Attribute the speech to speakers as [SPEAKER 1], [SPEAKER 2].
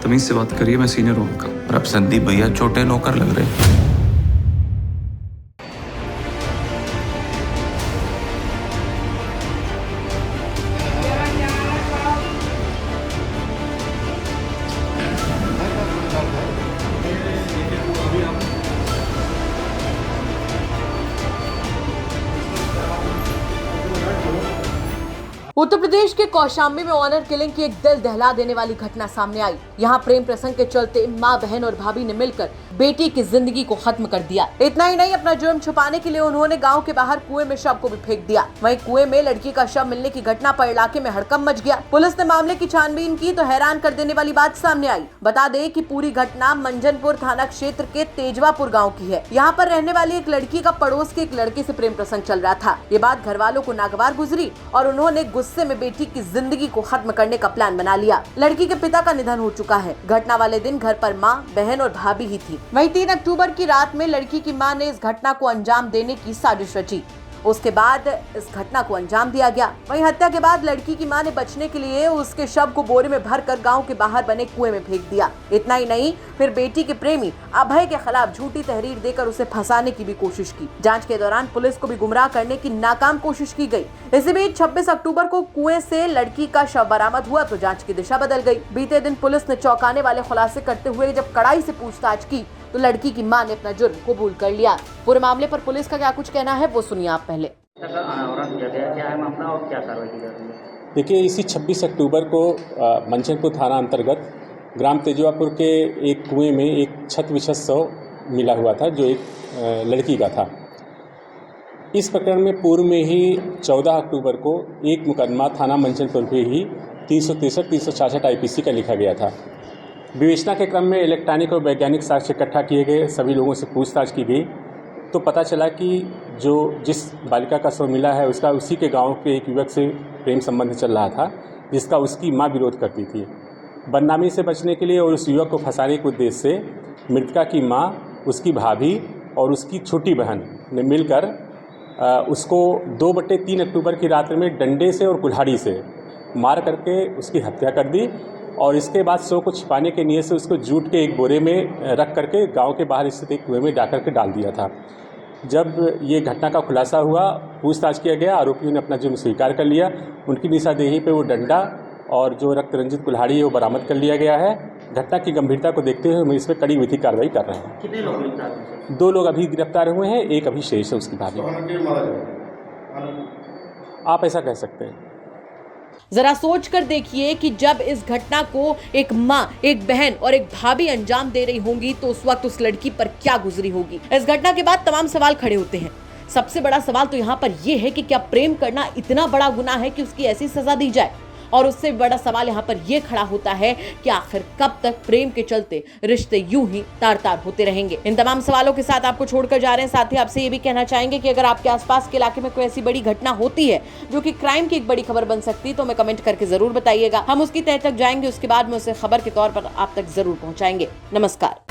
[SPEAKER 1] तमीज से बात करिए, मैं सीनियर हूँ आपका।
[SPEAKER 2] और अब संदीप भैया छोटे नौकर लग रहे।
[SPEAKER 3] उत्तर प्रदेश के कौशाम्बी में ऑनर किलिंग की एक दिल दहला देने वाली घटना सामने आई। यहाँ प्रेम प्रसंग के चलते माँ, बहन और भाभी ने मिलकर बेटी की जिंदगी को खत्म कर दिया। इतना ही नहीं, अपना जुर्म छुपाने के लिए उन्होंने गांव के बाहर कुएं में शव को भी फेंक दिया। वहीं कुएं में लड़की का शव मिलने की घटना पर इलाके में हड़कंप मच गया। पुलिस ने मामले की छानबीन की तो हैरान कर देने वाली बात सामने आई। बता दें कि पूरी घटना मंजनपुर थाना क्षेत्र के तेजवापुर गाँव की है। यहाँ पर रहने वाली एक लड़की का पड़ोस के एक लड़के से प्रेम प्रसंग चल रहा था। ये बात घर वालों को नागवार गुजरी और उन्होंने गुस्से में बेटी की जिंदगी को खत्म करने का प्लान बना लिया। लड़की के पिता का निधन हो चुका है। घटना वाले दिन घर पर मां, बहन और भाभी ही थी। वहीं 3 अक्टूबर की रात में लड़की की मां ने इस घटना को अंजाम देने की साजिश रची। उसके बाद इस घटना को अंजाम दिया गया। वहीं हत्या के बाद लड़की की मां ने बचने के लिए उसके शव को बोरे में भरकर गांव के बाहर बने कुएं में फेंक दिया। इतना ही नहीं, फिर बेटी के प्रेमी अभय के खिलाफ झूठी तहरीर देकर उसे फंसाने की भी कोशिश की। जांच के दौरान पुलिस को भी गुमराह करने की नाकाम कोशिश की गई। इसी बीच 26 अक्टूबर को कुएं से लड़की का शव बरामद हुआ तो जांच की दिशा बदल गई। बीते दिन पुलिस ने चौंकाने वाले खुलासे करते हुए जब कड़ाई से पूछताछ की तो लड़की की मां ने अपना जुर्म कबूल कर लिया। पूरे मामले पर पुलिस का क्या कुछ कहना है वो सुनिए आप पहले।
[SPEAKER 4] देखिए, इसी 26 अक्टूबर को मंचनपुर थाना अंतर्गत ग्राम तेजवापुर के एक कुएं में एक छत विशेष शव मिला हुआ था जो एक लड़की का था। इस प्रकरण में पूर्व में ही 14 अक्टूबर को एक मुकदमा थाना मंचनपुर पे ही 363-366 IPC का लिखा गया था। विवेचना के क्रम में इलेक्ट्रॉनिक और वैज्ञानिक साक्ष्य इकट्ठा किए गए, सभी लोगों से पूछताछ की गई तो पता चला कि जिस बालिका का शव मिला है उसका उसी के गांव के एक युवक से प्रेम संबंध चल रहा था जिसका उसकी मां विरोध करती थी। बदनामी से बचने के लिए और उस युवक को फंसाने के उद्देश्य से मृतका की मां, उसकी भाभी और उसकी छोटी बहन ने मिलकर उसको 2/3 अक्टूबर की रात्रि में डंडे से और कुल्हाड़ी से मार करके उसकी हत्या कर दी और इसके बाद शव को छिपाने के नियत से उसको जूट के एक बोरे में रख करके गांव के बाहर स्थित एक कुएं में डाल के डाल दिया था। जब ये घटना का खुलासा हुआ, पूछताछ किया गया, आरोपियों ने अपना जुर्म स्वीकार कर लिया। उनकी निशानदेही पे वो डंडा और जो रक्त रंजित कुल्हाड़ी है वो बरामद कर लिया गया है। घटना की गंभीरता को देखते हुए हम इस पर कड़ी विधिक कार्रवाई कर रहे हैं।
[SPEAKER 5] कितने लोग गिरफ्तार हुए?
[SPEAKER 4] 2 लोग अभी गिरफ्तार हुए हैं, एक अभी शेष है उसकी भाभी। आप ऐसा कह सकते हैं।
[SPEAKER 3] जरा सोच कर देखिए कि जब इस घटना को एक माँ, एक बहन और एक भाभी अंजाम दे रही होंगी तो उस वक्त उस लड़की पर क्या गुजरी होगी। इस घटना के बाद तमाम सवाल खड़े होते हैं। सबसे बड़ा सवाल तो यहाँ पर यह है कि क्या प्रेम करना इतना बड़ा गुनाह है कि उसकी ऐसी सजा दी जाए। और उससे बड़ा सवाल यहाँ पर यह खड़ा होता है कि आखिर कब तक प्रेम के चलते रिश्ते यूं ही तार-तार होते रहेंगे। इन तमाम सवालों के साथ आपको छोड़कर जा रहे हैं। साथ ही आपसे ये भी कहना चाहेंगे कि अगर आपके आसपास के इलाके में कोई ऐसी बड़ी घटना होती है जो कि क्राइम की एक बड़ी खबर बन सकती है तो हमें कमेंट करके जरूर बताइएगा। हम उसकी तह तक जाएंगे, उसके बाद में उसे खबर के तौर पर आप तक जरूर पहुंचाएंगे। नमस्कार।